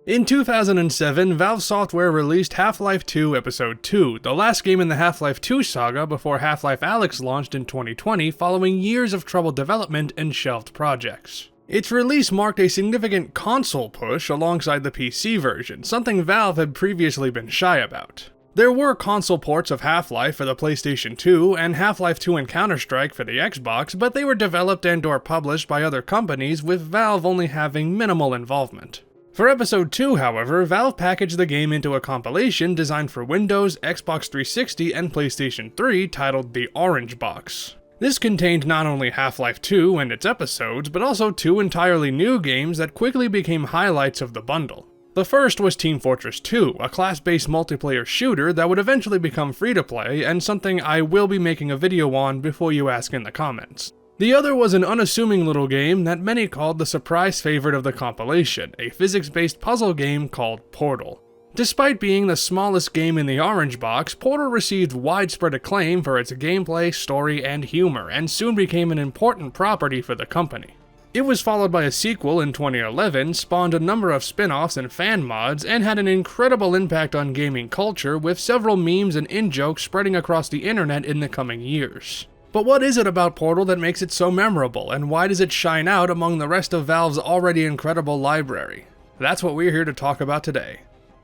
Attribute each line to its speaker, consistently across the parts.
Speaker 1: In 2007, Valve Software released Half-Life 2 Episode 2, the last game in the Half-Life 2 saga before Half-Life Alyx launched in 2020 following years of troubled development and shelved projects. Its release marked a significant console push alongside the PC version, something Valve had previously been shy about. There were console ports of Half-Life for the PlayStation 2 and Half-Life 2 and Counter-Strike for the Xbox, but they were developed and/or published by other companies, with Valve only having minimal involvement. For Episode 2, however, Valve packaged the game into a compilation designed for Windows, Xbox 360, and PlayStation 3 titled The Orange Box. This contained not only Half-Life 2 and its episodes, but also two entirely new games that quickly became highlights of the bundle. The first was Team Fortress 2, a class-based multiplayer shooter that would eventually become free-to-play, and something I will be making a video on before you ask in the comments. The other was an unassuming little game that many called the surprise favorite of the compilation, a physics-based puzzle game called Portal. Despite being the smallest game in the Orange Box, Portal received widespread acclaim for its gameplay, story, and humor, and soon became an important property for the company. It was followed by a sequel in 2011, spawned a number of spin-offs and fan mods, and had an incredible impact on gaming culture, with several memes and in-jokes spreading across the internet in the coming years. But what is it about Portal that makes it so memorable, and why does it shine out among the rest of Valve's already incredible library? That's what we're here to talk about today.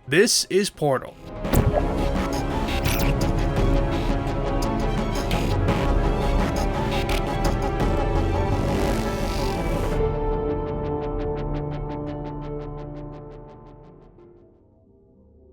Speaker 1: This is Portal.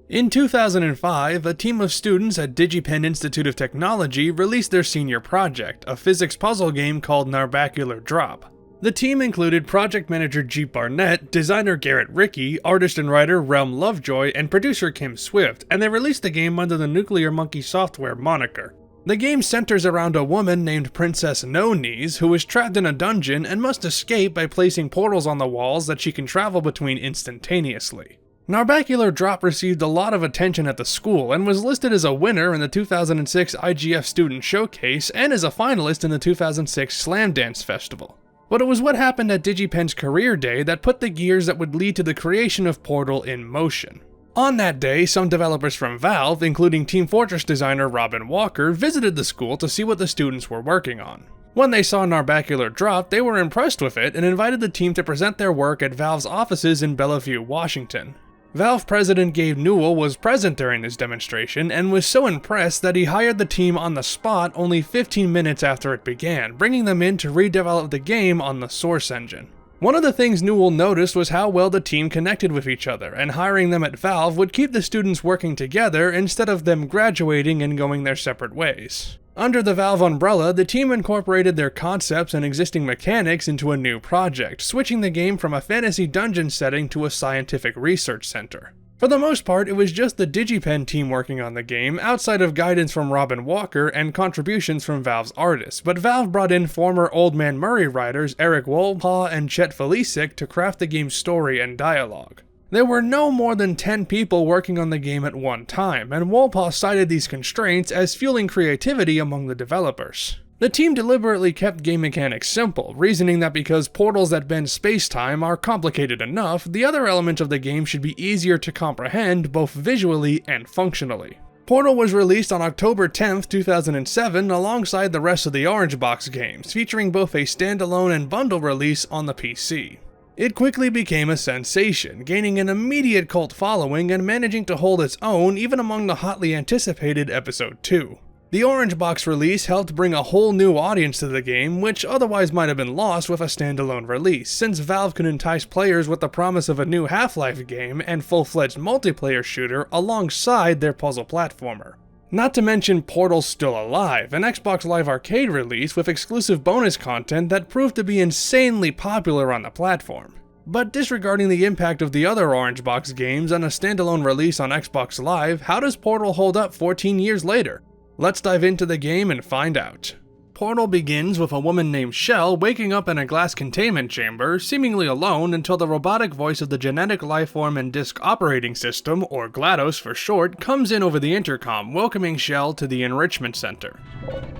Speaker 1: In 2005, a team of students at DigiPen Institute of Technology released their senior project, a physics puzzle game called Narbacular Drop. The team included project manager Jeep Barnett, designer Garrett Rickey, artist and writer Realm Lovejoy, and producer Kim Swift, and they released the game under the Nuclear Monkey Software moniker. The game centers around a woman named Princess No Knees, who is trapped in a dungeon and must escape by placing portals on the walls that she can travel between instantaneously. Narbacular Drop received a lot of attention at the school and was listed as a winner in the 2006 IGF Student Showcase and as a finalist in the 2006 Slam Dance Festival. But it was what happened at DigiPen's career day that put the gears that would lead to the creation of Portal in motion. On that day, some developers from Valve, including Team Fortress designer Robin Walker, visited the school to see what the students were working on. When they saw Narbacular Drop, they were impressed with it and invited the team to present their work at Valve's offices in Bellevue, Washington. Valve president Gabe Newell was present during this demonstration and was so impressed that he hired the team on the spot only 15 minutes after it began, bringing them in to redevelop the game on the Source engine. One of the things Newell noticed was how well the team connected with each other, and hiring them at Valve would keep the students working together instead of them graduating and going their separate ways. Under the Valve umbrella, the team incorporated their concepts and existing mechanics into a new project, switching the game from a fantasy dungeon setting to a scientific research center. For the most part, it was just the DigiPen team working on the game, outside of guidance from Robin Walker and contributions from Valve's artists, but Valve brought in former Old Man Murray writers Eric Wolpaw and Chet Felicik to craft the game's story and dialogue. There were no more than 10 people working on the game at one time, and Wolpaw cited these constraints as fueling creativity among the developers. The team deliberately kept game mechanics simple, reasoning that because portals that bend space-time are complicated enough, the other elements of the game should be easier to comprehend both visually and functionally. Portal was released on October 10, 2007 alongside the rest of the Orange Box games, featuring both a standalone and bundle release on the PC. It quickly became a sensation, gaining an immediate cult following and managing to hold its own even among the hotly anticipated Episode 2. The Orange Box release helped bring a whole new audience to the game, which otherwise might have been lost with a standalone release, since Valve could entice players with the promise of a new Half-Life game and full-fledged multiplayer shooter alongside their puzzle platformer. Not to mention Portal's Still Alive, an Xbox Live Arcade release with exclusive bonus content that proved to be insanely popular on the platform. But disregarding the impact of the other Orange Box games and a standalone release on Xbox Live, how does Portal hold up 14 years later? Let's dive into the game and find out. Portal begins with a woman named Shell waking up in a glass containment chamber, seemingly alone until the robotic voice of the Genetic Lifeform and Disk Operating System, or GLaDOS for short, comes in over the intercom, welcoming Shell to the Enrichment Center.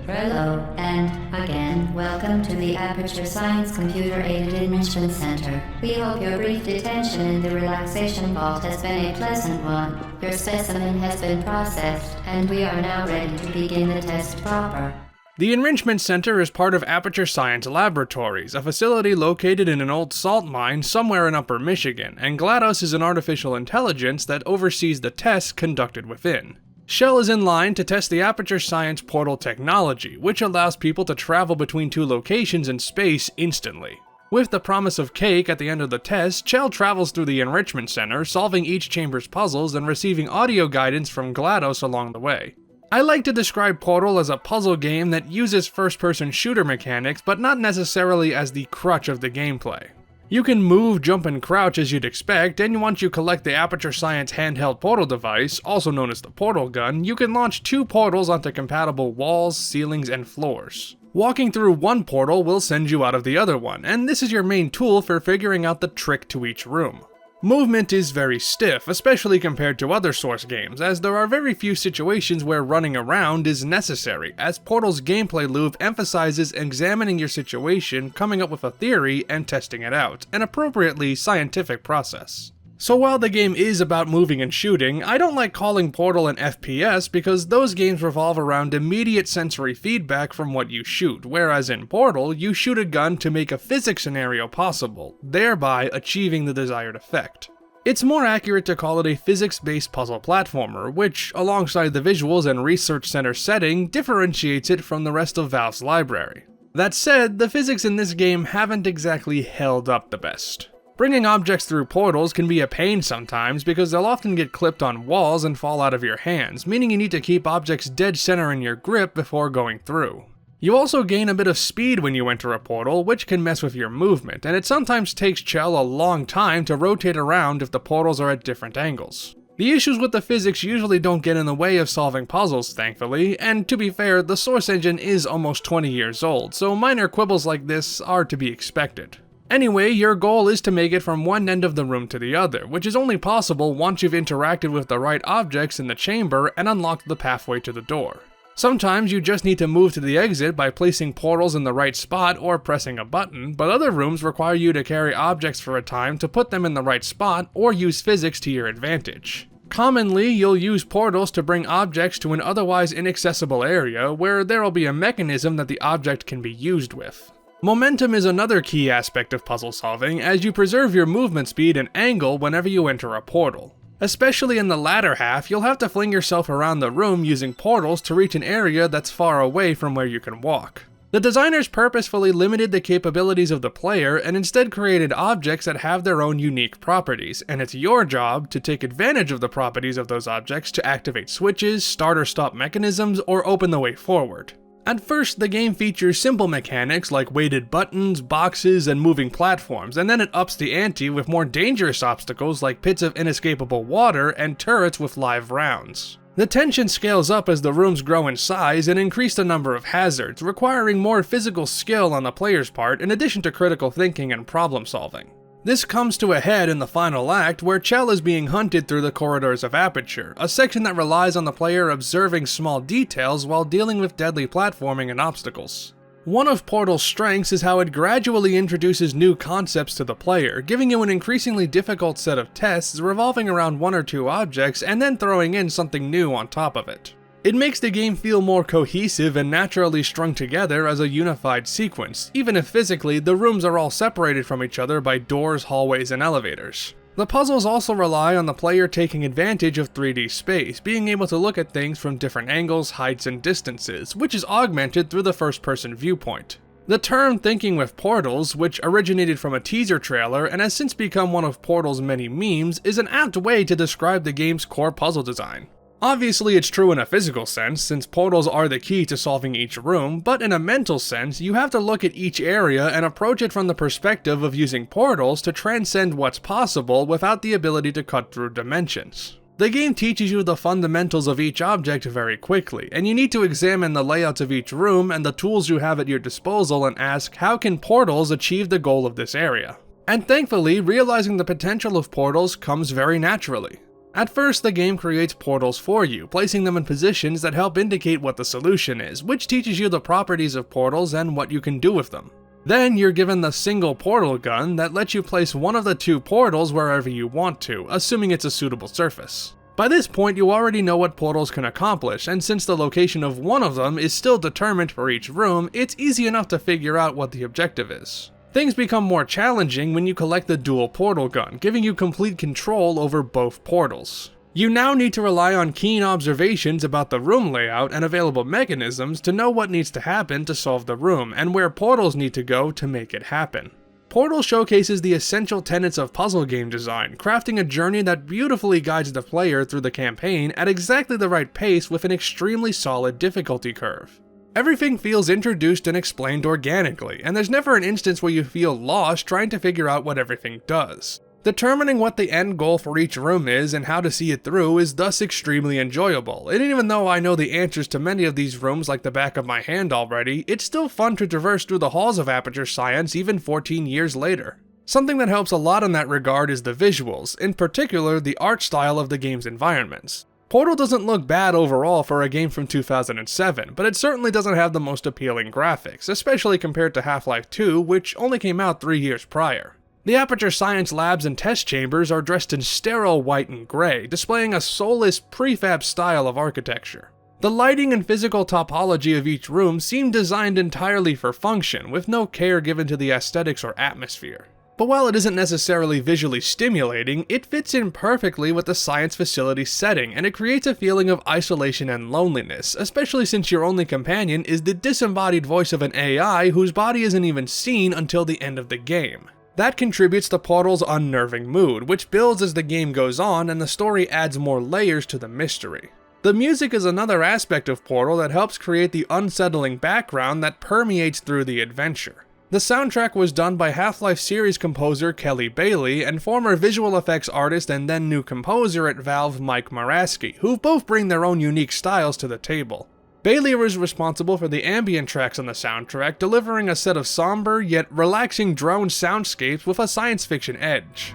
Speaker 2: Hello, and again, welcome to the Aperture Science Computer-Aided Enrichment Center. We hope your brief detention in the relaxation vault has been a pleasant one. Your specimen has been processed, and we are now ready to begin the test proper.
Speaker 1: The Enrichment Center is part of Aperture Science Laboratories, a facility located in an old salt mine somewhere in Upper Michigan, and GLaDOS is an artificial intelligence that oversees the tests conducted within. Shell is in line to test the Aperture Science Portal technology, which allows people to travel between two locations in space instantly. With the promise of cake at the end of the test, Shell travels through the Enrichment Center, solving each chamber's puzzles and receiving audio guidance from GLaDOS along the way. I like to describe Portal as a puzzle game that uses first-person shooter mechanics, but not necessarily as the crutch of the gameplay. You can move, jump, and crouch as you'd expect, and once you collect the Aperture Science handheld portal device, also known as the Portal Gun, you can launch 2 portals onto compatible walls, ceilings, and floors. Walking through one portal will send you out of the other one, and this is your main tool for figuring out the trick to each room. Movement is very stiff, especially compared to other Source games, as there are very few situations where running around is necessary, as Portal's gameplay loop emphasizes examining your situation, coming up with a theory, and testing it out, an appropriately scientific process. So while the game is about moving and shooting, I don't like calling Portal an FPS because those games revolve around immediate sensory feedback from what you shoot, whereas in Portal, you shoot a gun to make a physics scenario possible, thereby achieving the desired effect. It's more accurate to call it a physics-based puzzle platformer, which, alongside the visuals and research center setting, differentiates it from the rest of Valve's library. That said, the physics in this game haven't exactly held up the best. Bringing objects through portals can be a pain sometimes because they'll often get clipped on walls and fall out of your hands, meaning you need to keep objects dead center in your grip before going through. You also gain a bit of speed when you enter a portal, which can mess with your movement, and it sometimes takes Shell a long time to rotate around if the portals are at different angles. The issues with the physics usually don't get in the way of solving puzzles, thankfully, and to be fair, the Source engine is almost 20 years old, so minor quibbles like this are to be expected. Anyway, your goal is to make it from one end of the room to the other, which is only possible once you've interacted with the right objects in the chamber and unlocked the pathway to the door. Sometimes you just need to move to the exit by placing portals in the right spot or pressing a button, but other rooms require you to carry objects for a time to put them in the right spot or use physics to your advantage. Commonly, you'll use portals to bring objects to an otherwise inaccessible area where there will be a mechanism that the object can be used with. Momentum is another key aspect of puzzle solving, as you preserve your movement speed and angle whenever you enter a portal. Especially in the latter half, you'll have to fling yourself around the room using portals to reach an area that's far away from where you can walk. The designers purposefully limited the capabilities of the player and instead created objects that have their own unique properties, and it's your job to take advantage of the properties of those objects to activate switches, start or stop mechanisms, or open the way forward. At first, the game features simple mechanics like weighted buttons, boxes, and moving platforms, and then it ups the ante with more dangerous obstacles like pits of inescapable water and turrets with live rounds. The tension scales up as the rooms grow in size and increase the number of hazards, requiring more physical skill on the player's part in addition to critical thinking and problem solving. This comes to a head in the final act where Shell is being hunted through the corridors of Aperture, a section that relies on the player observing small details while dealing with deadly platforming and obstacles. One of Portal's strengths is how it gradually introduces new concepts to the player, giving you an increasingly difficult set of tests revolving around one or two objects and then throwing in something new on top of it. It makes the game feel more cohesive and naturally strung together as a unified sequence, even if physically the rooms are all separated from each other by doors, hallways, and elevators. The puzzles also rely on the player taking advantage of 3D space, being able to look at things from different angles, heights, and distances, which is augmented through the first-person viewpoint. The term thinking with portals, which originated from a teaser trailer and has since become one of Portal's many memes, is an apt way to describe the game's core puzzle design. Obviously, it's true in a physical sense, since portals are the key to solving each room, but in a mental sense, you have to look at each area and approach it from the perspective of using portals to transcend what's possible without the ability to cut through dimensions. The game teaches you the fundamentals of each object very quickly, and you need to examine the layouts of each room and the tools you have at your disposal and ask, how can portals achieve the goal of this area? And thankfully, realizing the potential of portals comes very naturally. At first, the game creates portals for you, placing them in positions that help indicate what the solution is, which teaches you the properties of portals and what you can do with them. Then you're given the single portal gun that lets you place one of the two portals wherever you want to, assuming it's a suitable surface. By this point, you already know what portals can accomplish, and since the location of one of them is still determined for each room, it's easy enough to figure out what the objective is. Things become more challenging when you collect the dual portal gun, giving you complete control over both portals. You now need to rely on keen observations about the room layout and available mechanisms to know what needs to happen to solve the room, and where portals need to go to make it happen. Portal showcases the essential tenets of puzzle game design, crafting a journey that beautifully guides the player through the campaign at exactly the right pace with an extremely solid difficulty curve. Everything feels introduced and explained organically, and there's never an instance where you feel lost trying to figure out what everything does. Determining what the end goal for each room is and how to see it through is thus extremely enjoyable, and even though I know the answers to many of these rooms like the back of my hand already, it's still fun to traverse through the halls of Aperture Science even 14 years later. Something that helps a lot in that regard is the visuals, in particular the art style of the game's environments. Portal doesn't look bad overall for a game from 2007, but it certainly doesn't have the most appealing graphics, especially compared to Half-Life 2, which only came out 3 years prior. The Aperture Science labs and test chambers are dressed in sterile white and gray, displaying a soulless, prefab style of architecture. The lighting and physical topology of each room seem designed entirely for function, with no care given to the aesthetics or atmosphere. But while it isn't necessarily visually stimulating, it fits in perfectly with the science facility setting, and it creates a feeling of isolation and loneliness, especially since your only companion is the disembodied voice of an AI whose body isn't even seen until the end of the game. That contributes to Portal's unnerving mood, which builds as the game goes on and the story adds more layers to the mystery. The music is another aspect of Portal that helps create the unsettling background that permeates through the adventure. The soundtrack was done by Half-Life series composer Kelly Bailey and former visual effects artist and then new composer at Valve Mike Moraski, who both bring their own unique styles to the table. Bailey was responsible for the ambient tracks on the soundtrack, delivering a set of somber yet relaxing drone soundscapes with a science fiction edge.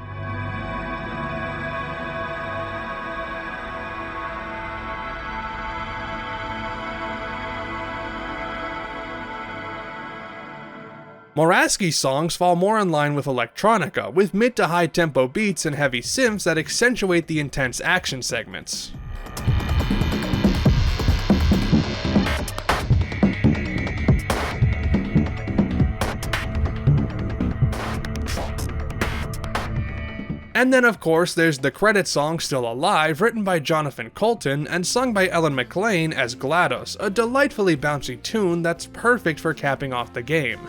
Speaker 1: Moraski's songs fall more in line with electronica, with mid to high tempo beats and heavy synths that accentuate the intense action segments. And then of course there's the credit song Still Alive, written by Jonathan Coulton and sung by Ellen McLean as GLaDOS, a delightfully bouncy tune that's perfect for capping off the game.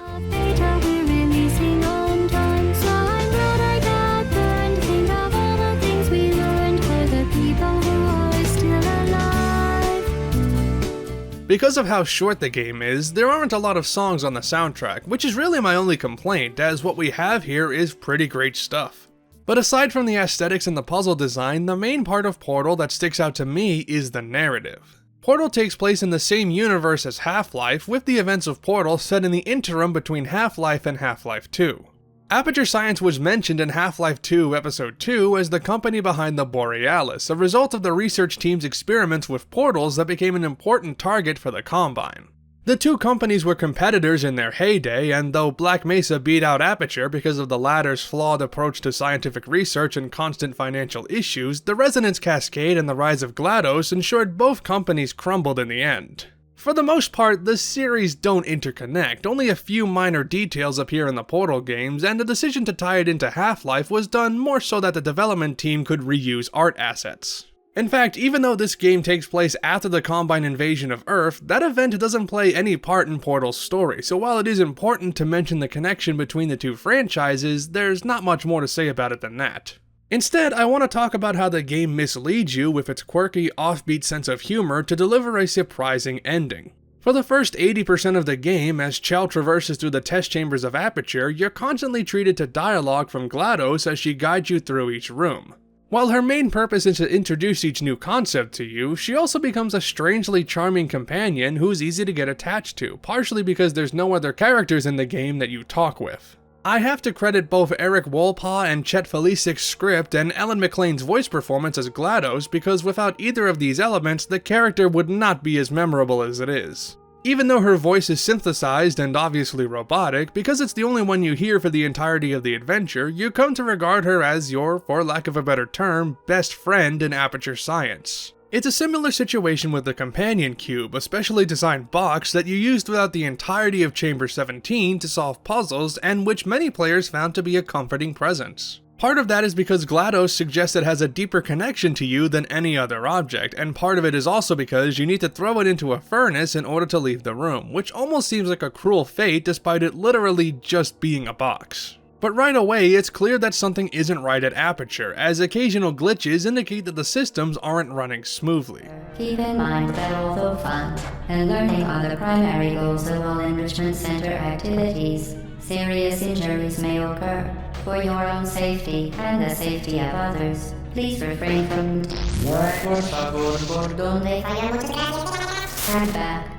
Speaker 1: Because of how short the game is, there aren't a lot of songs on the soundtrack, which is really my only complaint, as what we have here is pretty great stuff. But aside from the aesthetics and the puzzle design, the main part of Portal that sticks out to me is the narrative. Portal takes place in the same universe as Half-Life, with the events of Portal set in the interim between Half-Life and Half-Life 2. Aperture Science was mentioned in Half-Life 2 Episode 2 as the company behind the Borealis, a result of the research team's experiments with portals that became an important target for the Combine. The two companies were competitors in their heyday, and though Black Mesa beat out Aperture because of the latter's flawed approach to scientific research and constant financial issues, the Resonance Cascade and the rise of GLaDOS ensured both companies crumbled in the end. For the most part, the series don't interconnect, only a few minor details appear in the Portal games, and the decision to tie it into Half-Life was done more so that the development team could reuse art assets. In fact, even though this game takes place after the Combine invasion of Earth, that event doesn't play any part in Portal's story, so while it is important to mention the connection between the two franchises, there's not much more to say about it than that. Instead, I want to talk about how the game misleads you with its quirky, offbeat sense of humor to deliver a surprising ending. For the first 80% of the game, as Chell traverses through the test chambers of Aperture, you're constantly treated to dialogue from GLaDOS as she guides you through each room. While her main purpose is to introduce each new concept to you, she also becomes a strangely charming companion who's easy to get attached to, partially because there's no other characters in the game that you talk with. I have to credit both Eric Wolpaw and Chet Felicic's script and Ellen McLean's voice performance as GLaDOS, because without either of these elements, the character would not be as memorable as it is. Even though her voice is synthesized and obviously robotic, because it's the only one you hear for the entirety of the adventure, you come to regard her as your, for lack of a better term, best friend in Aperture Science. It's a similar situation with the Companion Cube, a specially designed box that you used throughout the entirety of Chamber 17 to solve puzzles, and which many players found to be a comforting presence. Part of that is because GLaDOS suggests it has a deeper connection to you than any other object, and part of it is also because you need to throw it into a furnace in order to leave the room, which almost seems like a cruel fate despite it literally just being a box. But right away, it's clear that something isn't right at Aperture, as occasional glitches indicate that the systems aren't running smoothly.
Speaker 2: Keep in mind that although fun and learning are the primary goals of all Enrichment Center activities, serious injuries may occur. For your own safety and the safety of others, please refrain from stand back.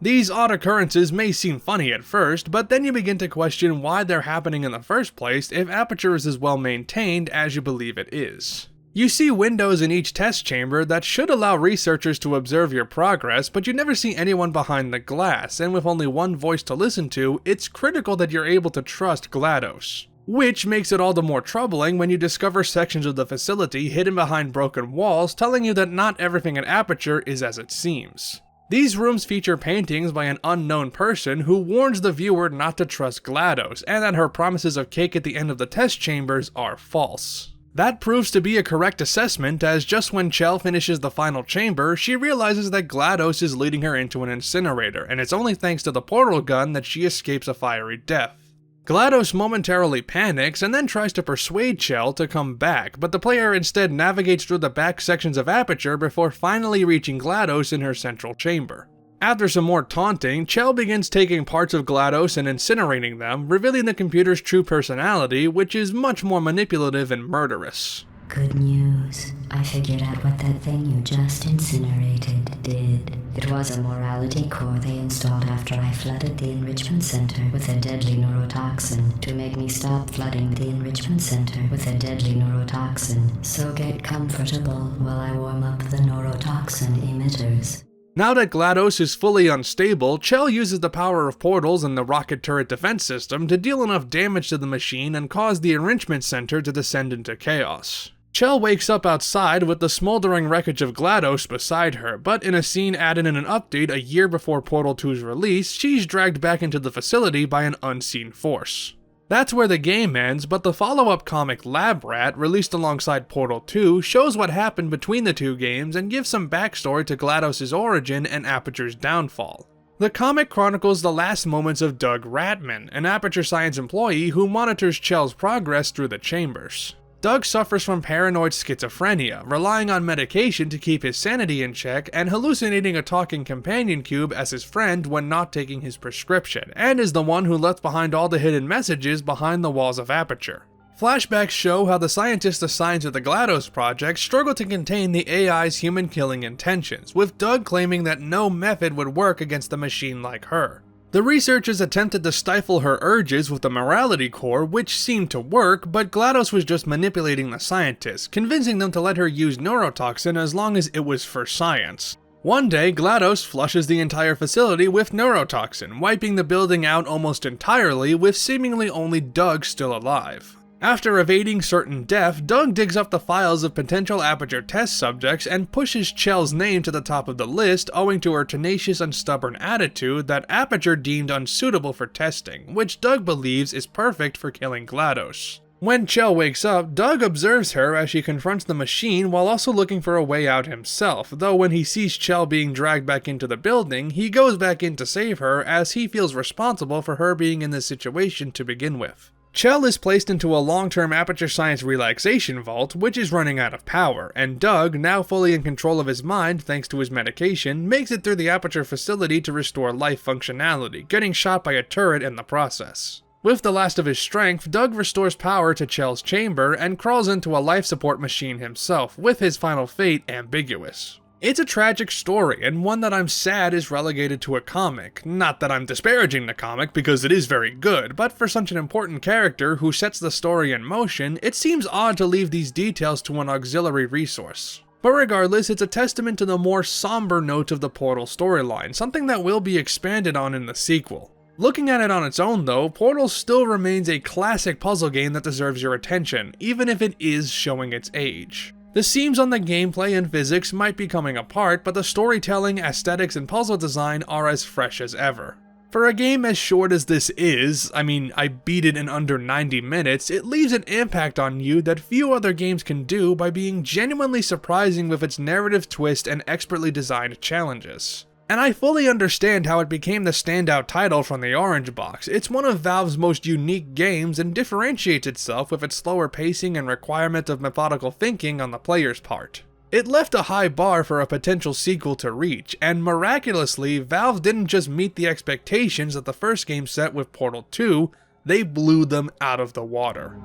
Speaker 1: These odd occurrences may seem funny at first, but then you begin to question why they're happening in the first place if Aperture is as well maintained as you believe it is. You see windows in each test chamber that should allow researchers to observe your progress, but you never see anyone behind the glass, and with only one voice to listen to, it's critical that you're able to trust GLaDOS. Which makes it all the more troubling when you discover sections of the facility hidden behind broken walls telling you that not everything at Aperture is as it seems. These rooms feature paintings by an unknown person who warns the viewer not to trust GLaDOS, and that her promises of cake at the end of the test chambers are false. That proves to be a correct assessment, as just when Chell finishes the final chamber, she realizes that GLaDOS is leading her into an incinerator, and it's only thanks to the portal gun that she escapes a fiery death. GLaDOS momentarily panics and then tries to persuade Chell to come back, but the player instead navigates through the back sections of Aperture before finally reaching GLaDOS in her central chamber. After some more taunting, Chell begins taking parts of GLaDOS and incinerating them, revealing the computer's true personality, which is much more manipulative and murderous.
Speaker 2: Good news. I figured out what that thing you just incinerated did. It was a morality core they installed after I flooded the Enrichment Center with a deadly neurotoxin to make me stop flooding the Enrichment Center with a deadly neurotoxin. So get comfortable while I warm up the neurotoxin emitters.
Speaker 1: Now that GLaDOS is fully unstable, Chell uses the power of portals and the rocket turret defense system to deal enough damage to the machine and cause the Enrichment Center to descend into chaos. Chell wakes up outside with the smoldering wreckage of GLaDOS beside her, but in a scene added in an update a year before Portal 2's release, she's dragged back into the facility by an unseen force. That's where the game ends, but the follow-up comic Lab Rat, released alongside Portal 2, shows what happened between the two games and gives some backstory to GLaDOS' origin and Aperture's downfall. The comic chronicles the last moments of Doug Ratman, an Aperture Science employee who monitors Chell's progress through the chambers. Doug suffers from paranoid schizophrenia, relying on medication to keep his sanity in check and hallucinating a talking companion cube as his friend when not taking his prescription, and is the one who left behind all the hidden messages behind the walls of Aperture. Flashbacks show how the scientists assigned to the GLaDOS project struggle to contain the AI's human-killing intentions, with Doug claiming that no method would work against a machine like her. The researchers attempted to stifle her urges with the morality core, which seemed to work, but GLaDOS was just manipulating the scientists, convincing them to let her use neurotoxin as long as it was for science. One day, GLaDOS flushes the entire facility with neurotoxin, wiping the building out almost entirely, with seemingly only Doug still alive. After evading certain death, Doug digs up the files of potential Aperture test subjects and pushes Chell's name to the top of the list owing to her tenacious and stubborn attitude that Aperture deemed unsuitable for testing, which Doug believes is perfect for killing GLaDOS. When Chell wakes up, Doug observes her as she confronts the machine while also looking for a way out himself, though when he sees Chell being dragged back into the building, he goes back in to save her as he feels responsible for her being in this situation to begin with. Chell is placed into a long-term Aperture Science relaxation vault, which is running out of power, and Doug, now fully in control of his mind thanks to his medication, makes it through the Aperture facility to restore life functionality, getting shot by a turret in the process. With the last of his strength, Doug restores power to Chell's chamber and crawls into a life support machine himself, with his final fate ambiguous. It's a tragic story, and one that I'm sad is relegated to a comic. Not that I'm disparaging the comic, because it is very good, but for such an important character who sets the story in motion, it seems odd to leave these details to an auxiliary resource. But regardless, it's a testament to the more somber notes of the Portal storyline, something that will be expanded on in the sequel. Looking at it on its own though, Portal still remains a classic puzzle game that deserves your attention, even if it is showing its age. The seams on the gameplay and physics might be coming apart, but the storytelling, aesthetics, and puzzle design are as fresh as ever. For a game as short as this is, I beat it in under 90 minutes, it leaves an impact on you that few other games can do by being genuinely surprising with its narrative twist and expertly designed challenges. And I fully understand how it became the standout title from the Orange Box. It's one of Valve's most unique games and differentiates itself with its slower pacing and requirement of methodical thinking on the player's part. It left a high bar for a potential sequel to reach, and miraculously, Valve didn't just meet the expectations that the first game set with Portal 2, they blew them out of the water.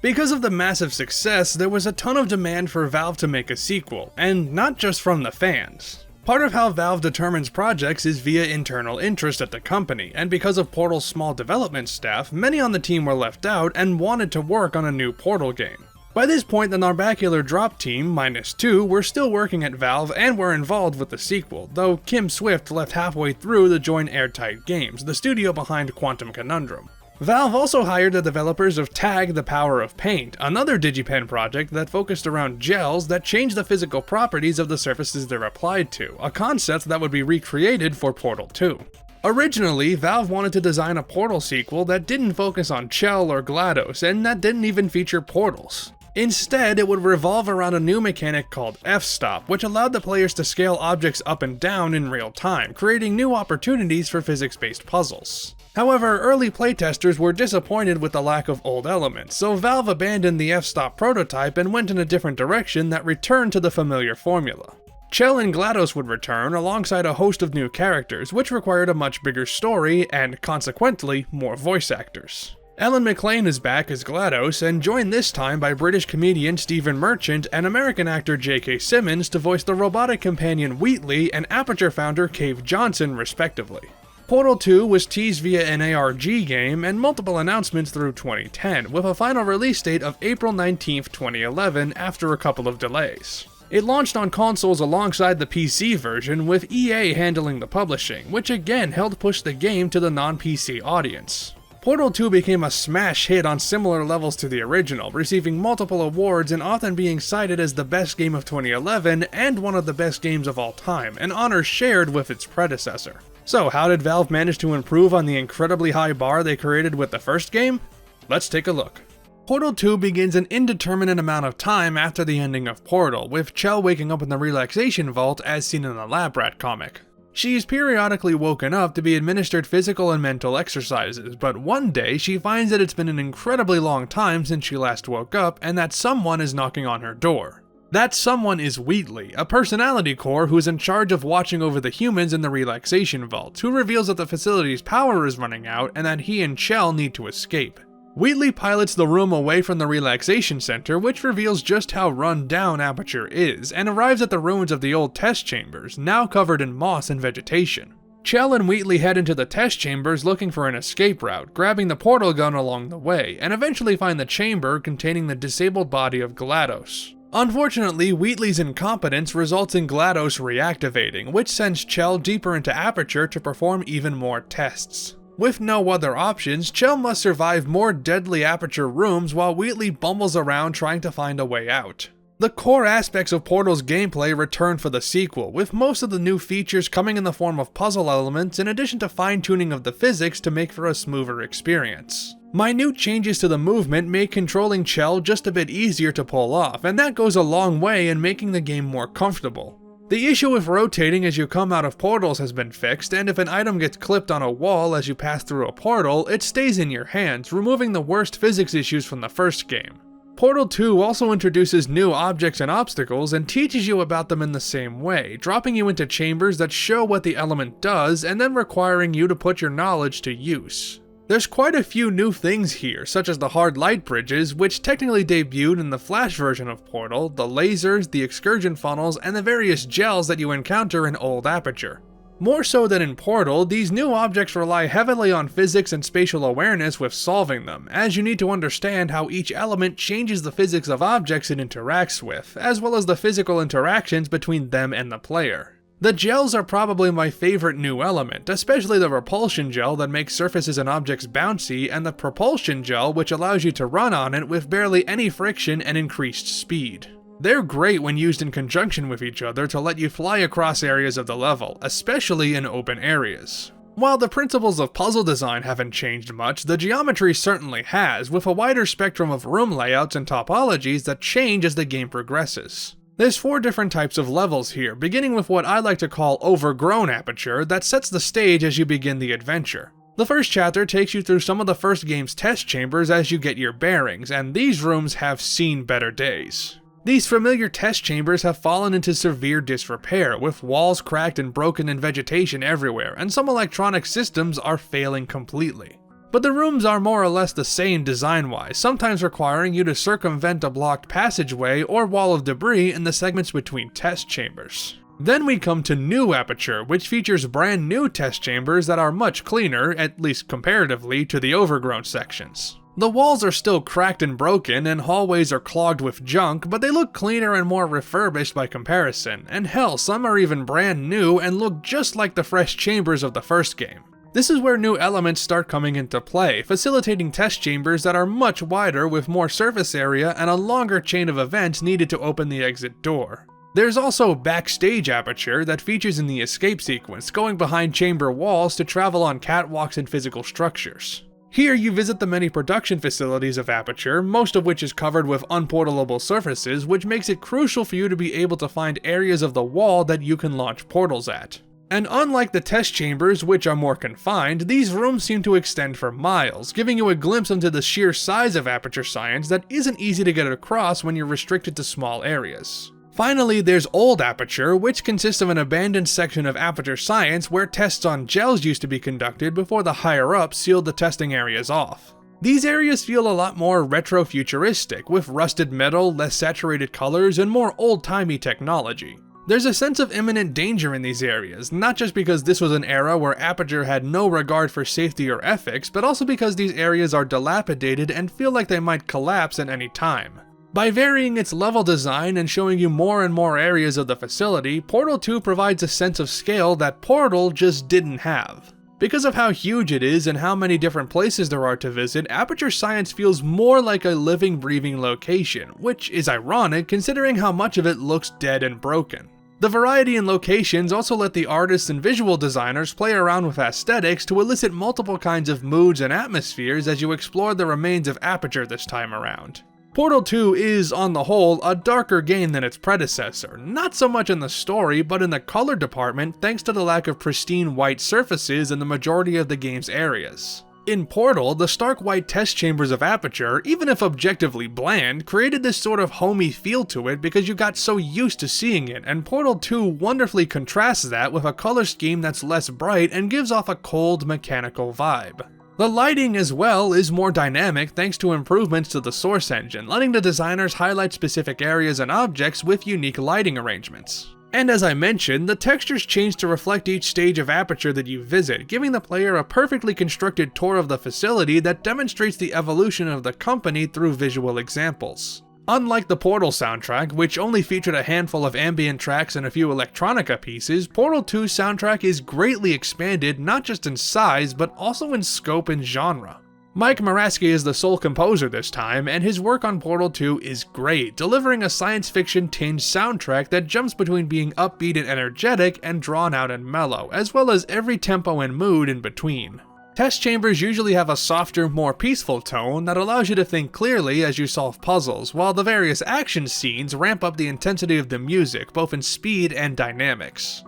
Speaker 1: Because of the massive success, there was a ton of demand for Valve to make a sequel, and not just from the fans. Part of how Valve determines projects is via internal interest at the company, and because of Portal's small development staff, many on the team were left out and wanted to work on a new Portal game. By this point, the Narbacular Drop team, -2, were still working at Valve and were involved with the sequel, though Kim Swift left halfway through to join Airtight Games, the studio behind Quantum Conundrum. Valve also hired the developers of Tag: The Power of Paint, another DigiPen project that focused around gels that change the physical properties of the surfaces they're applied to, a concept that would be recreated for Portal 2. Originally, Valve wanted to design a Portal sequel that didn't focus on Chell or GLaDOS, and that didn't even feature portals. Instead, it would revolve around a new mechanic called F-Stop, which allowed the players to scale objects up and down in real time, creating new opportunities for physics-based puzzles. However, early playtesters were disappointed with the lack of old elements, so Valve abandoned the F-Stop prototype and went in a different direction that returned to the familiar formula. Chell and GLaDOS would return alongside a host of new characters, which required a much bigger story and, consequently, more voice actors. Ellen McLean is back as GLaDOS and joined this time by British comedian Stephen Merchant and American actor J.K. Simmons to voice the robotic companion Wheatley and Aperture founder Cave Johnson, respectively. Portal 2 was teased via an ARG game and multiple announcements through 2010, with a final release date of April 19, 2011 after a couple of delays. It launched on consoles alongside the PC version, with EA handling the publishing, which again helped push the game to the non-PC audience. Portal 2 became a smash hit on similar levels to the original, receiving multiple awards and often being cited as the best game of 2011 and one of the best games of all time, an honor shared with its predecessor. So how did Valve manage to improve on the incredibly high bar they created with the first game? Let's take a look. Portal 2 begins an indeterminate amount of time after the ending of Portal, with Chell waking up in the Relaxation Vault as seen in the Lab Rat comic. She is periodically woken up to be administered physical and mental exercises, but one day she finds that it's been an incredibly long time since she last woke up and that someone is knocking on her door. That someone is Wheatley, a personality core who is in charge of watching over the humans in the Relaxation Vault, who reveals that the facility's power is running out and that he and Chell need to escape. Wheatley pilots the room away from the Relaxation Center, which reveals just how run down Aperture is, and arrives at the ruins of the old test chambers, now covered in moss and vegetation. Chell and Wheatley head into the test chambers looking for an escape route, grabbing the portal gun along the way, and eventually find the chamber containing the disabled body of GLaDOS. Unfortunately, Wheatley's incompetence results in GLaDOS reactivating, which sends Chell deeper into Aperture to perform even more tests. With no other options, Chell must survive more deadly Aperture rooms while Wheatley bumbles around trying to find a way out. The core aspects of Portal's gameplay return for the sequel, with most of the new features coming in the form of puzzle elements in addition to fine-tuning of the physics to make for a smoother experience. Minute changes to the movement make controlling Chell just a bit easier to pull off, and that goes a long way in making the game more comfortable. The issue with rotating as you come out of portals has been fixed, and if an item gets clipped on a wall as you pass through a portal, it stays in your hands, removing the worst physics issues from the first game. Portal 2 also introduces new objects and obstacles and teaches you about them in the same way, dropping you into chambers that show what the element does and then requiring you to put your knowledge to use. There's quite a few new things here, such as the hard light bridges, which technically debuted in the Flash version of Portal, the lasers, the excursion funnels, and the various gels that you encounter in Old Aperture. More so than in Portal, these new objects rely heavily on physics and spatial awareness with solving them, as you need to understand how each element changes the physics of objects it interacts with, as well as the physical interactions between them and the player. The gels are probably my favorite new element, especially the repulsion gel that makes surfaces and objects bouncy, and the propulsion gel which allows you to run on it with barely any friction and increased speed. They're great when used in conjunction with each other to let you fly across areas of the level, especially in open areas. While the principles of puzzle design haven't changed much, the geometry certainly has, with a wider spectrum of room layouts and topologies that change as the game progresses. There's 4 different types of levels here, beginning with what I like to call Overgrown Aperture that sets the stage as you begin the adventure. The first chapter takes you through some of the first game's test chambers as you get your bearings, and these rooms have seen better days. These familiar test chambers have fallen into severe disrepair, with walls cracked and broken and vegetation everywhere, and some electronic systems are failing completely. But the rooms are more or less the same design-wise, sometimes requiring you to circumvent a blocked passageway or wall of debris in the segments between test chambers. Then we come to New Aperture, which features brand new test chambers that are much cleaner, at least comparatively, to the overgrown sections. The walls are still cracked and broken, and hallways are clogged with junk, but they look cleaner and more refurbished by comparison, and hell, some are even brand new and look just like the fresh chambers of the first game. This is where new elements start coming into play, facilitating test chambers that are much wider with more surface area and a longer chain of events needed to open the exit door. There's also Backstage Aperture that features in the escape sequence, going behind chamber walls to travel on catwalks and physical structures. Here you visit the many production facilities of Aperture, most of which is covered with unportalable surfaces, which makes it crucial for you to be able to find areas of the wall that you can launch portals at. And unlike the test chambers, which are more confined, these rooms seem to extend for miles, giving you a glimpse into the sheer size of Aperture Science that isn't easy to get across when you're restricted to small areas. Finally, there's Old Aperture, which consists of an abandoned section of Aperture Science where tests on gels used to be conducted before the higher-ups sealed the testing areas off. These areas feel a lot more retro-futuristic, with rusted metal, less saturated colors, and more old-timey technology. There's a sense of imminent danger in these areas, not just because this was an era where Aperture had no regard for safety or ethics, but also because these areas are dilapidated and feel like they might collapse at any time. By varying its level design and showing you more and more areas of the facility, Portal 2 provides a sense of scale that Portal just didn't have. Because of how huge it is and how many different places there are to visit, Aperture Science feels more like a living, breathing location, which is ironic considering how much of it looks dead and broken. The variety in locations also let the artists and visual designers play around with aesthetics to elicit multiple kinds of moods and atmospheres as you explore the remains of Aperture this time around. Portal 2 is, on the whole, a darker game than its predecessor, not so much in the story, but in the color department thanks to the lack of pristine white surfaces in the majority of the game's areas. In Portal, the stark white test chambers of Aperture, even if objectively bland, created this sort of homey feel to it because you got so used to seeing it, and Portal 2 wonderfully contrasts that with a color scheme that's less bright and gives off a cold, mechanical vibe. The lighting as well is more dynamic thanks to improvements to the source engine, letting the designers highlight specific areas and objects with unique lighting arrangements. And as I mentioned, the textures change to reflect each stage of Aperture that you visit, giving the player a perfectly constructed tour of the facility that demonstrates the evolution of the company through visual examples. Unlike the Portal soundtrack, which only featured a handful of ambient tracks and a few electronica pieces, Portal 2's soundtrack is greatly expanded not just in size, but also in scope and genre. Mike Muraski is the sole composer this time, and his work on Portal 2 is great, delivering a science fiction tinged soundtrack that jumps between being upbeat and energetic and drawn out and mellow, as well as every tempo and mood in between. Test chambers usually have a softer, more peaceful tone that allows you to think clearly as you solve puzzles, while the various action scenes ramp up the intensity of the music, both in speed and dynamics.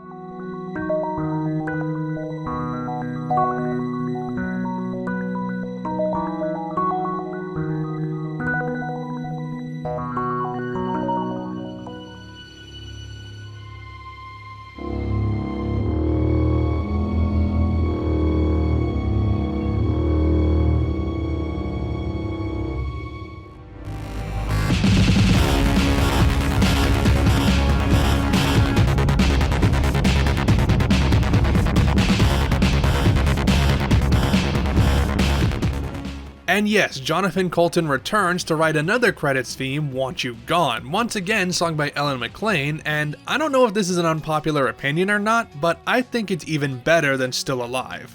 Speaker 1: And yes, Jonathan Coulton returns to write another credits theme, Want You Gone, once again sung by Ellen McLain, and I don't know if this is an unpopular opinion or not, but I think it's even better than Still Alive.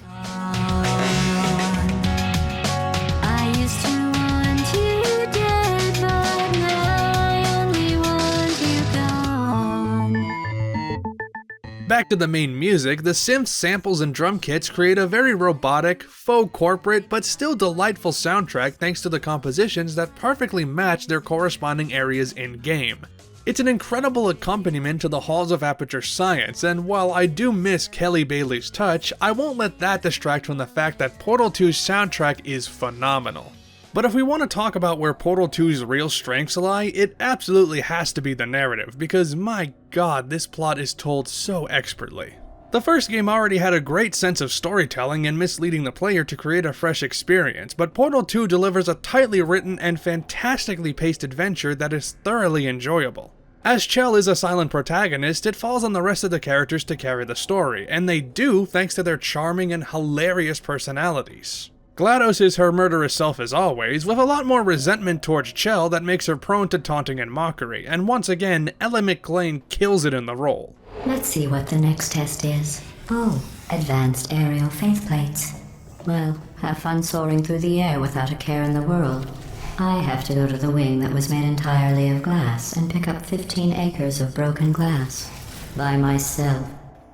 Speaker 1: Back to the main music, the synth samples and drum kits create a very robotic, faux corporate, but still delightful soundtrack thanks to the compositions that perfectly match their corresponding areas in-game. It's an incredible accompaniment to the halls of Aperture Science, and while I do miss Kelly Bailey's touch, I won't let that distract from the fact that Portal 2's soundtrack is phenomenal. But if we want to talk about where Portal 2's real strengths lie, it absolutely has to be the narrative, because my god, this plot is told so expertly. The first game already had a great sense of storytelling and misleading the player to create a fresh experience, but Portal 2 delivers a tightly written and fantastically paced adventure that is thoroughly enjoyable. As Chell is a silent protagonist, it falls on the rest of the characters to carry the story, and they do thanks to their charming and hilarious personalities. GLaDOS is her murderous self as always, with a lot more resentment towards Chell that makes her prone to taunting and mockery, and once again, Ellen McLain kills it in the role.
Speaker 2: Let's see what the next test is. Oh, advanced aerial faceplates. Well, have fun soaring through the air without a care in the world. I have to go to the wing that was made entirely of glass and pick up 15 acres of broken glass. By myself.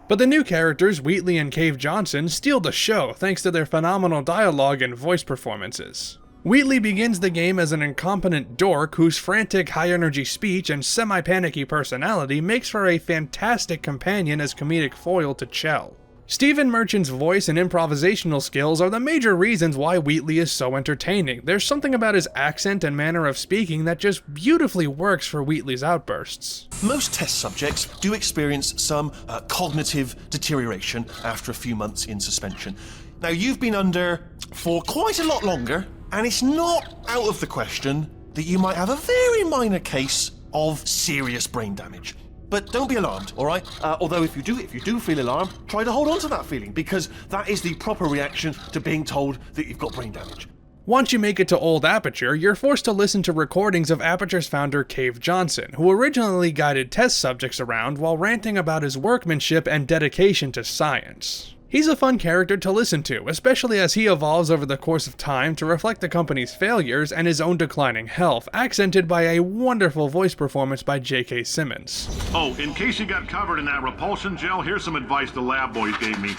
Speaker 1: But the new characters, Wheatley and Cave Johnson, steal the show thanks to their phenomenal dialogue and voice performances. Wheatley begins the game as an incompetent dork whose frantic, high-energy speech and semi-panicky personality makes for a fantastic companion as comedic foil to Chell. Stephen Merchant's voice and improvisational skills are the major reasons why Wheatley is so entertaining. There's something about his accent and manner of speaking that just beautifully works for Wheatley's outbursts.
Speaker 3: Most test subjects do experience some cognitive deterioration after a few months in suspension. Now, you've been under for quite a lot longer, and it's not out of the question that you might have a very minor case of serious brain damage. But don't be alarmed, all right? Although if you do feel alarmed, try to hold on to that feeling, because that is the proper reaction to being told that you've got brain damage.
Speaker 1: Once you make it to Old Aperture, you're forced to listen to recordings of Aperture's founder Cave Johnson, who originally guided test subjects around while ranting about his workmanship and dedication to science. He's a fun character to listen to, especially as he evolves over the course of time to reflect the company's failures and his own declining health, accented by a wonderful voice performance by J.K. Simmons.
Speaker 4: Oh, in case you got covered in that repulsion gel, here's some advice the lab boys gave me.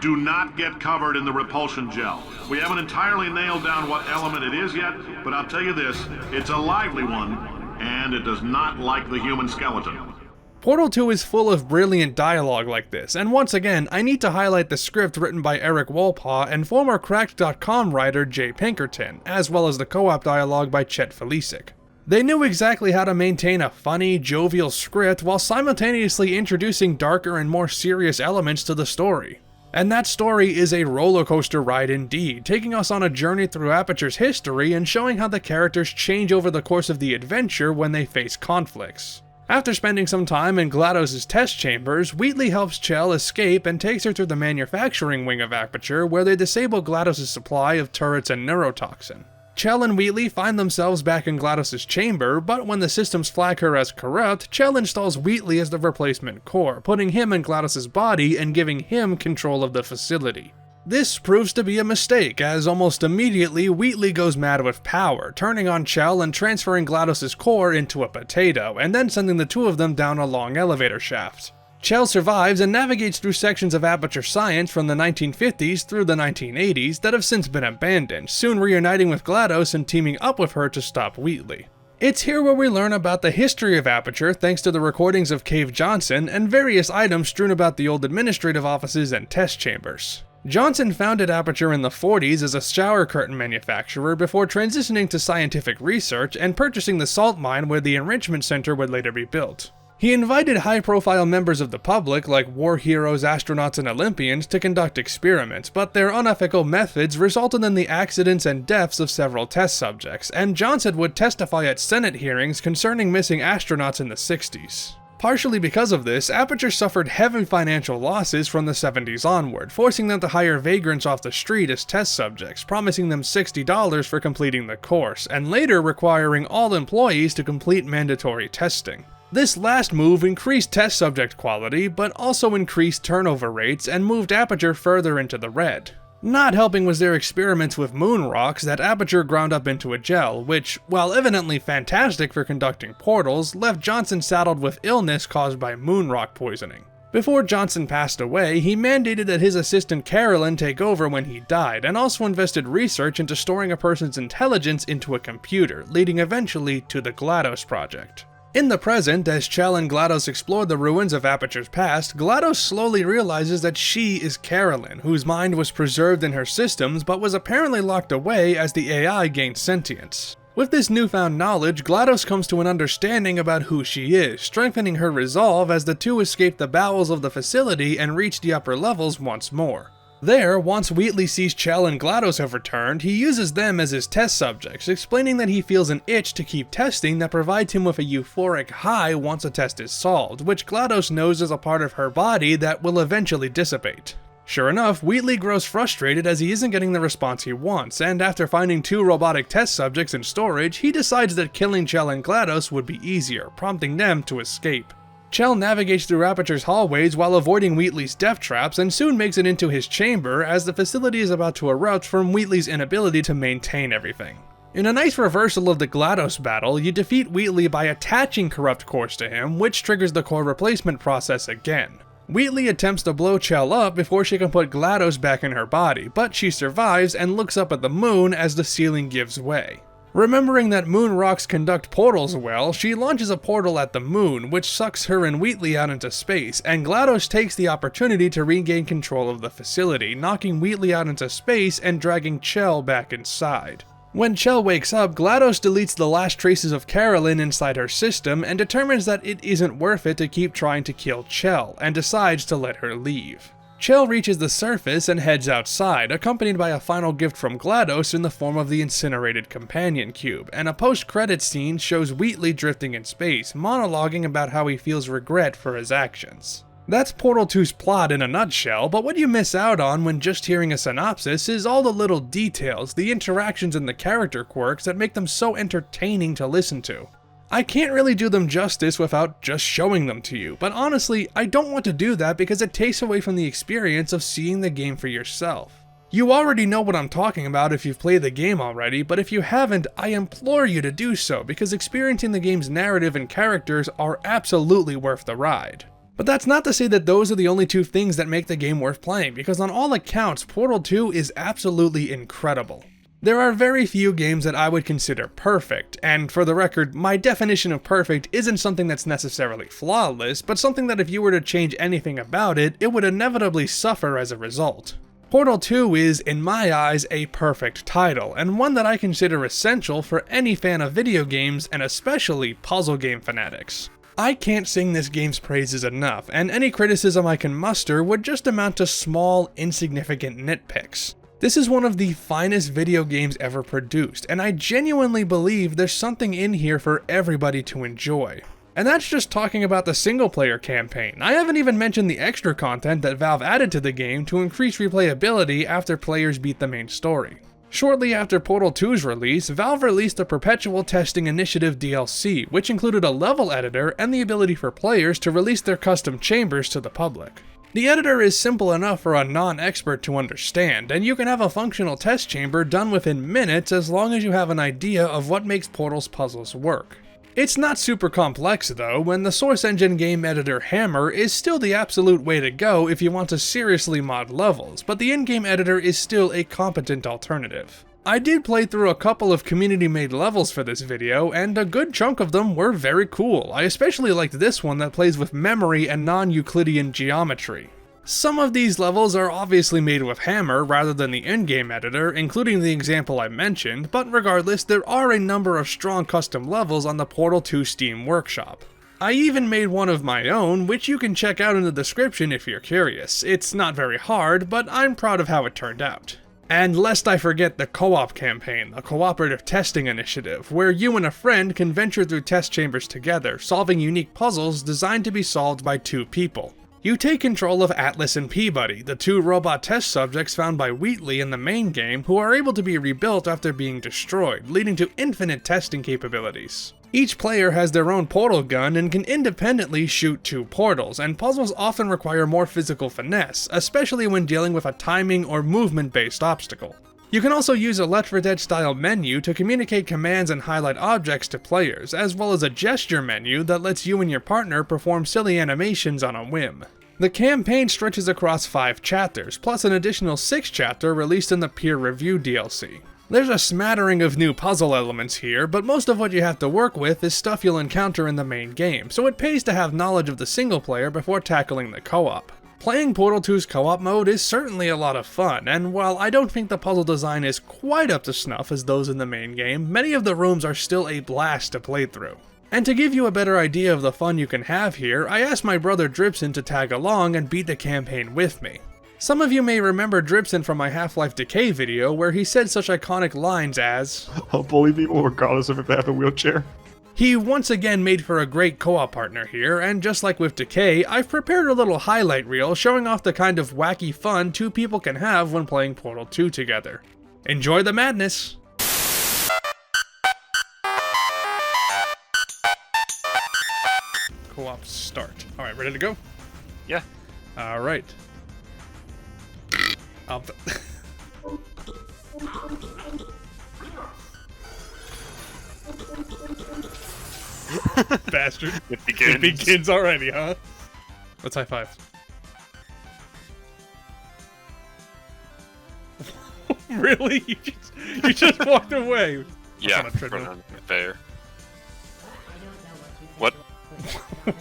Speaker 4: Do not get covered in the repulsion gel. We haven't entirely nailed down what element it is yet, but I'll tell you this, it's a lively one, and it does not like the human skeleton.
Speaker 1: Portal 2 is full of brilliant dialogue like this, and once again, I need to highlight the script written by Eric Wolpaw and former Cracked.com writer Jay Pinkerton, as well as the co-op dialogue by Chet Felicic. They knew exactly how to maintain a funny, jovial script while simultaneously introducing darker and more serious elements to the story. And that story is a roller coaster ride indeed, taking us on a journey through Aperture's history and showing how the characters change over the course of the adventure when they face conflicts. After spending some time in GLaDOS' test chambers, Wheatley helps Chell escape and takes her to the manufacturing wing of Aperture, where they disable GLaDOS' supply of turrets and neurotoxin. Chell and Wheatley find themselves back in GLaDOS' chamber, but when the systems flag her as corrupt, Chell installs Wheatley as the replacement core, putting him in GLaDOS' body and giving him control of the facility. This proves to be a mistake, as almost immediately Wheatley goes mad with power, turning on Chell and transferring GLaDOS' core into a potato, and then sending the two of them down a long elevator shaft. Chell survives and navigates through sections of Aperture Science from the 1950s through the 1980s that have since been abandoned, soon reuniting with GLaDOS and teaming up with her to stop Wheatley. It's here where we learn about the history of Aperture thanks to the recordings of Cave Johnson and various items strewn about the old administrative offices and test chambers. Johnson founded Aperture in the 40s as a shower curtain manufacturer before transitioning to scientific research and purchasing the salt mine where the enrichment center would later be built. He invited high-profile members of the public like war heroes, astronauts, and Olympians to conduct experiments, but their unethical methods resulted in the accidents and deaths of several test subjects, and Johnson would testify at Senate hearings concerning missing astronauts in the 60s. Partially because of this, Aperture suffered heavy financial losses from the 70s onward, forcing them to hire vagrants off the street as test subjects, promising them $60 for completing the course, and later requiring all employees to complete mandatory testing. This last move increased test subject quality, but also increased turnover rates and moved Aperture further into the red. Not helping was their experiments with moon rocks that Aperture ground up into a gel, which, while evidently fantastic for conducting portals, left Johnson saddled with illness caused by moon rock poisoning. Before Johnson passed away, he mandated that his assistant Carolyn take over when he died, and also invested research into storing a person's intelligence into a computer, leading eventually to the GLaDOS project. In the present, as Chell and GLaDOS explore the ruins of Aperture's past, GLaDOS slowly realizes that she is Carolyn, whose mind was preserved in her systems but was apparently locked away as the AI gained sentience. With this newfound knowledge, GLaDOS comes to an understanding about who she is, strengthening her resolve as the two escape the bowels of the facility and reach the upper levels once more. There, once Wheatley sees Chell and GLaDOS have returned, he uses them as his test subjects, explaining that he feels an itch to keep testing that provides him with a euphoric high once a test is solved, which GLaDOS knows is a part of her body that will eventually dissipate. Sure enough, Wheatley grows frustrated as he isn't getting the response he wants, and after finding 2 robotic test subjects in storage, he decides that killing Chell and GLaDOS would be easier, prompting them to escape. Chell navigates through Aperture's hallways while avoiding Wheatley's death traps and soon makes it into his chamber as the facility is about to erupt from Wheatley's inability to maintain everything. In a nice reversal of the GLaDOS battle, you defeat Wheatley by attaching corrupt cores to him, which triggers the core replacement process again. Wheatley attempts to blow Chell up before she can put GLaDOS back in her body, but she survives and looks up at the moon as the ceiling gives way. Remembering that moon rocks conduct portals well, she launches a portal at the moon, which sucks her and Wheatley out into space, and GLaDOS takes the opportunity to regain control of the facility, knocking Wheatley out into space and dragging Chell back inside. When Chell wakes up, GLaDOS deletes the last traces of Carolyn inside her system and determines that it isn't worth it to keep trying to kill Chell, and decides to let her leave. Chell reaches the surface and heads outside, accompanied by a final gift from GLaDOS in the form of the incinerated companion cube, and a post-credits scene shows Wheatley drifting in space, monologuing about how he feels regret for his actions. That's Portal 2's plot in a nutshell, but what you miss out on when just hearing a synopsis is all the little details, the interactions and the character quirks that make them so entertaining to listen to. I can't really do them justice without just showing them to you, but honestly, I don't want to do that because it takes away from the experience of seeing the game for yourself. You already know what I'm talking about if you've played the game already, but if you haven't, I implore you to do so because experiencing the game's narrative and characters are absolutely worth the ride. But that's not to say that those are the only 2 things that make the game worth playing, because on all accounts, Portal 2 is absolutely incredible. There are very few games that I would consider perfect, and for the record, my definition of perfect isn't something that's necessarily flawless, but something that if you were to change anything about it, it would inevitably suffer as a result. Portal 2 is, in my eyes, a perfect title, and one that I consider essential for any fan of video games, and especially puzzle game fanatics. I can't sing this game's praises enough, and any criticism I can muster would just amount to small, insignificant nitpicks. This is one of the finest video games ever produced, and I genuinely believe there's something in here for everybody to enjoy. And that's just talking about the single-player campaign. I haven't even mentioned the extra content that Valve added to the game to increase replayability after players beat the main story. Shortly after Portal 2's release, Valve released the Perpetual Testing Initiative DLC, which included a level editor and the ability for players to release their custom chambers to the public. The editor is simple enough for a non-expert to understand, and you can have a functional test chamber done within minutes as long as you have an idea of what makes Portal's puzzles work. It's not super complex though, when the Source Engine game editor Hammer is still the absolute way to go if you want to seriously mod levels, but the in-game editor is still a competent alternative. I did play through a couple of community-made levels for this video, and a good chunk of them were very cool. I especially liked this one that plays with memory and non-Euclidean geometry. Some of these levels are obviously made with Hammer rather than the in-game editor, including the example I mentioned, but regardless, there are a number of strong custom levels on the Portal 2 Steam Workshop. I even made one of my own, which you can check out in the description if you're curious. It's not very hard, but I'm proud of how it turned out. And lest I forget the co-op campaign, the cooperative testing initiative, where you and a friend can venture through test chambers together, solving unique puzzles designed to be solved by 2 people. You take control of Atlas and Peabody, the 2 robot test subjects found by Wheatley in the main game who are able to be rebuilt after being destroyed, leading to infinite testing capabilities. Each player has their own portal gun and can independently shoot 2 portals, and puzzles often require more physical finesse, especially when dealing with a timing or movement-based obstacle. You can also use a Left 4 Dead style menu to communicate commands and highlight objects to players, as well as a gesture menu that lets you and your partner perform silly animations on a whim. The campaign stretches across 5 chapters, plus an additional 6th chapter released in the peer review DLC. There's a smattering of new puzzle elements here, but most of what you have to work with is stuff you'll encounter in the main game, so it pays to have knowledge of the single player before tackling the co-op. Playing Portal 2's co-op mode is certainly a lot of fun, and while I don't think the puzzle design is quite up to snuff as those in the main game, many of the rooms are still a blast to play through. And to give you a better idea of the fun you can have here, I asked my brother Dripson to tag along and beat the campaign with me. Some of you may remember Dripson from my Half-Life Decay video where he said such iconic lines as,
Speaker 5: "I'll bully people regardless of if they have a wheelchair."
Speaker 1: He once again made for a great co-op partner here, and just like with Decay, I've prepared a little highlight reel showing off the kind of wacky fun 2 people can have when playing Portal 2 together. Enjoy the madness! Co-op start. Alright, ready to go?
Speaker 6: Yeah.
Speaker 1: Alright. Bastard.
Speaker 6: It begins.
Speaker 1: It begins already, huh? Let's high five. Really? You just walked away.
Speaker 6: Yeah,
Speaker 1: That's not
Speaker 6: run on fair. What?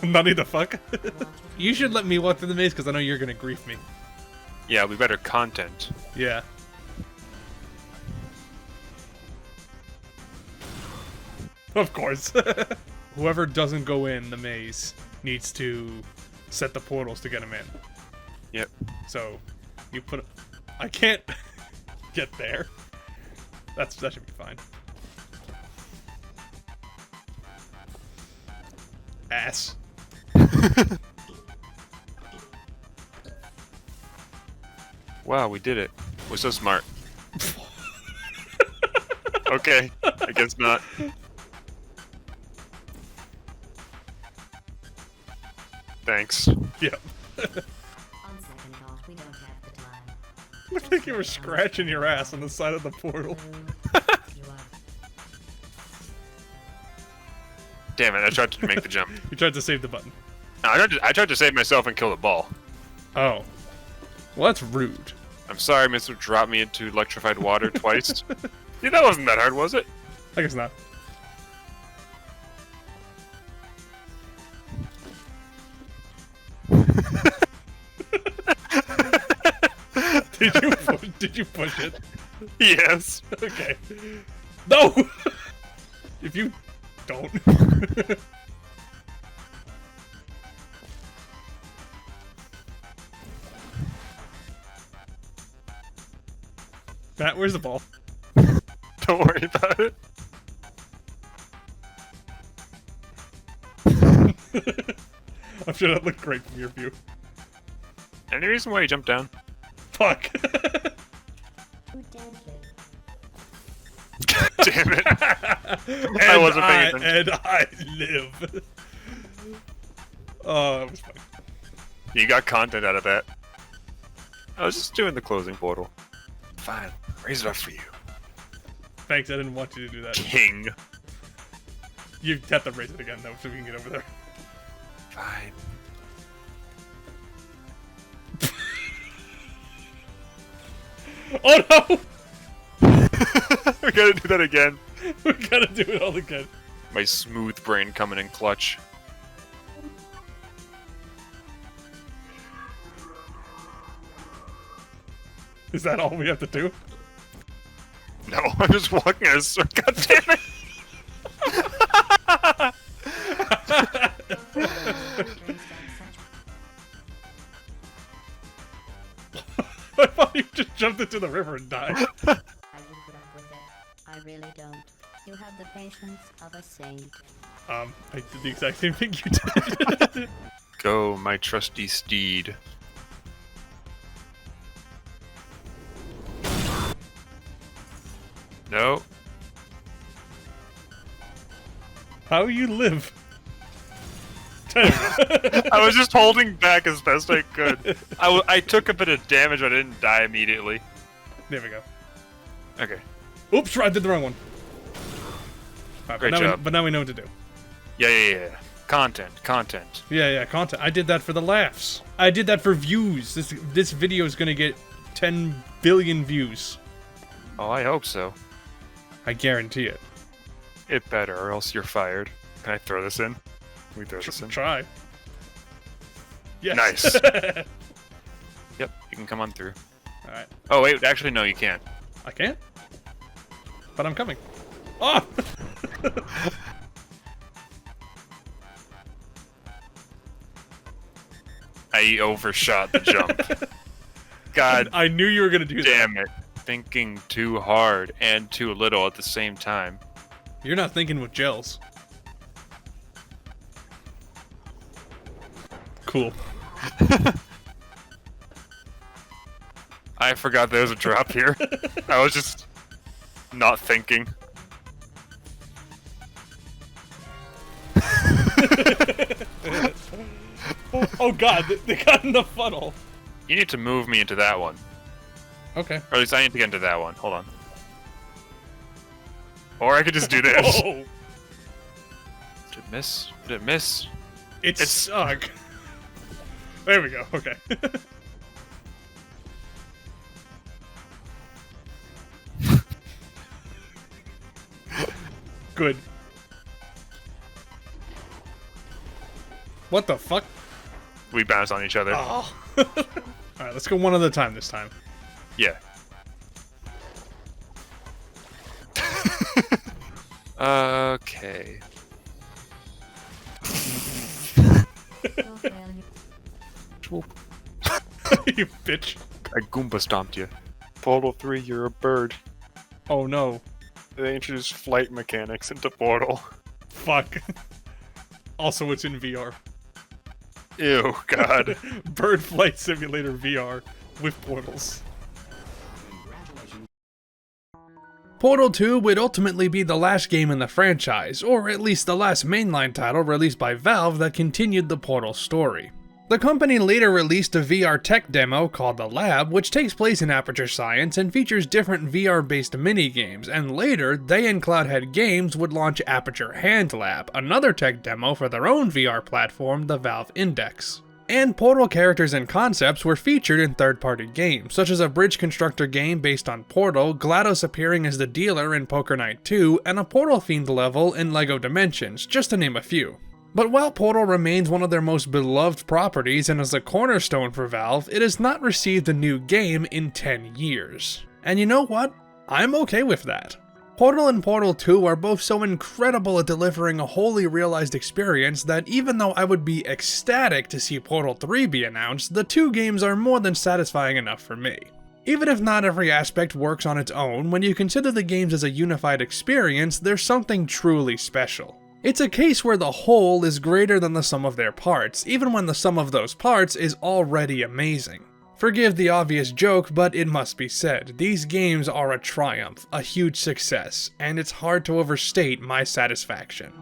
Speaker 1: Nutty the fuck? You should let me walk through the maze because I know you're gonna grief me.
Speaker 6: Yeah, we better content.
Speaker 1: Yeah. Of course. Whoever doesn't go in the maze needs to set the portals to get them in.
Speaker 6: Yep.
Speaker 1: So, you put... I can't get there. That should be fine. Ass.
Speaker 6: Wow, we did it. We're so smart. Okay, I guess not. Thanks.
Speaker 1: Yep.
Speaker 2: On second thought, we don't have the time.
Speaker 1: Looked like you were scratching your ass on the side of the portal.
Speaker 2: You are
Speaker 6: Damn it, I tried to make the jump.
Speaker 1: You tried to save the button.
Speaker 6: No, I tried to save myself and kill the ball.
Speaker 1: Oh. Well, that's rude.
Speaker 6: I'm sorry, Mr. Dropped me into electrified water twice. Yeah, that wasn't that hard, was it?
Speaker 1: I guess not. Did you push it?
Speaker 6: Yes.
Speaker 1: Okay. No! If you don't. Matt, where's the ball?
Speaker 6: Don't worry about it.
Speaker 1: I'm sure that looked great from your view.
Speaker 6: Any reason why you jumped down?
Speaker 1: Fuck.
Speaker 6: Damn it. I wasn't paying attention.
Speaker 1: And I live. Oh, that was funny.
Speaker 6: You got content out of that. I was just doing the closing portal. Fine. Raise it up for you.
Speaker 1: Thanks, I didn't want you to do that.
Speaker 6: King.
Speaker 1: You have to raise it again, though, so we can get over there.
Speaker 6: Fine.
Speaker 1: Oh no!
Speaker 6: We gotta do that again.
Speaker 1: We gotta do it all again.
Speaker 6: My smooth brain coming in clutch.
Speaker 1: Is that all we have to do?
Speaker 6: No, I'm just walking in a circle. God damn it!
Speaker 1: I thought you just jumped into the river and died.
Speaker 2: I would put up with it. I really don't. You have the patience of a saint.
Speaker 1: I did the exact same thing you did.
Speaker 6: Go, my trusty steed. No.
Speaker 1: How you live?
Speaker 6: I was just holding back as best I could. I took a bit of damage, but I didn't die immediately.
Speaker 1: There we go.
Speaker 6: Okay.
Speaker 1: Oops, I did the wrong one. Alright,
Speaker 6: Great
Speaker 1: but
Speaker 6: job.
Speaker 1: But now we know what to do.
Speaker 6: Yeah. Content.
Speaker 1: Yeah, content. I did that for the laughs. I did that for views. This video is gonna get 10 billion views.
Speaker 6: Oh, I hope so.
Speaker 1: I guarantee it.
Speaker 6: It better, or else you're fired. Can I throw this in? Can we throw this in?
Speaker 1: Try. Yes.
Speaker 6: Nice. Yep, you can come on through.
Speaker 1: Alright.
Speaker 6: Oh, wait, actually, no, you can't.
Speaker 1: I can't? But I'm coming. Oh!
Speaker 6: I overshot the jump. God
Speaker 1: I knew you were gonna do that.
Speaker 6: damn it. Thinking too hard and too little at the same time.
Speaker 1: You're not thinking with gels. Cool.
Speaker 6: I forgot there was a drop here. I was just not thinking.
Speaker 1: Oh god, they got in the funnel.
Speaker 6: You need to move me into that one.
Speaker 1: Okay.
Speaker 6: Or at least I need to get into that one. Hold on. Or I could just do this.
Speaker 1: Oh,
Speaker 6: Did it miss? Did it miss?
Speaker 1: it suck. There we go. Okay. Good. What the fuck?
Speaker 6: We bounce on each other.
Speaker 1: Oh. Alright, let's go one at a time this time.
Speaker 6: Yeah. Okay.
Speaker 1: You bitch.
Speaker 6: I Goomba stomped you. Portal 3, you're a bird.
Speaker 1: Oh no.
Speaker 5: They introduced flight mechanics into Portal.
Speaker 1: Fuck. Also, it's in VR.
Speaker 6: Ew, God.
Speaker 1: Bird Flight Simulator VR with portals. Portal 2 would ultimately be the last game in the franchise, or at least the last mainline title released by Valve that continued the Portal story. The company later released a VR tech demo called The Lab, which takes place in Aperture Science and features different VR-based minigames, and later, they and Cloudhead Games would launch Aperture Hand Lab, another tech demo for their own VR platform, the Valve Index. And Portal characters and concepts were featured in third-party games, such as a bridge constructor game based on Portal, GLaDOS appearing as the dealer in Poker Night 2, and a Portal-themed level in LEGO Dimensions, just to name a few. But while Portal remains one of their most beloved properties and is a cornerstone for Valve, it has not received a new game in 10 years. And you know what? I'm okay with that. Portal and Portal 2 are both so incredible at delivering a wholly realized experience that even though I would be ecstatic to see Portal 3 be announced, the two games are more than satisfying enough for me. Even if not every aspect works on its own, when you consider the games as a unified experience, there's something truly special. It's a case where the whole is greater than the sum of their parts, even when the sum of those parts is already amazing. Forgive the obvious joke, but it must be said, these games are a triumph, a huge success, and it's hard to overstate my satisfaction.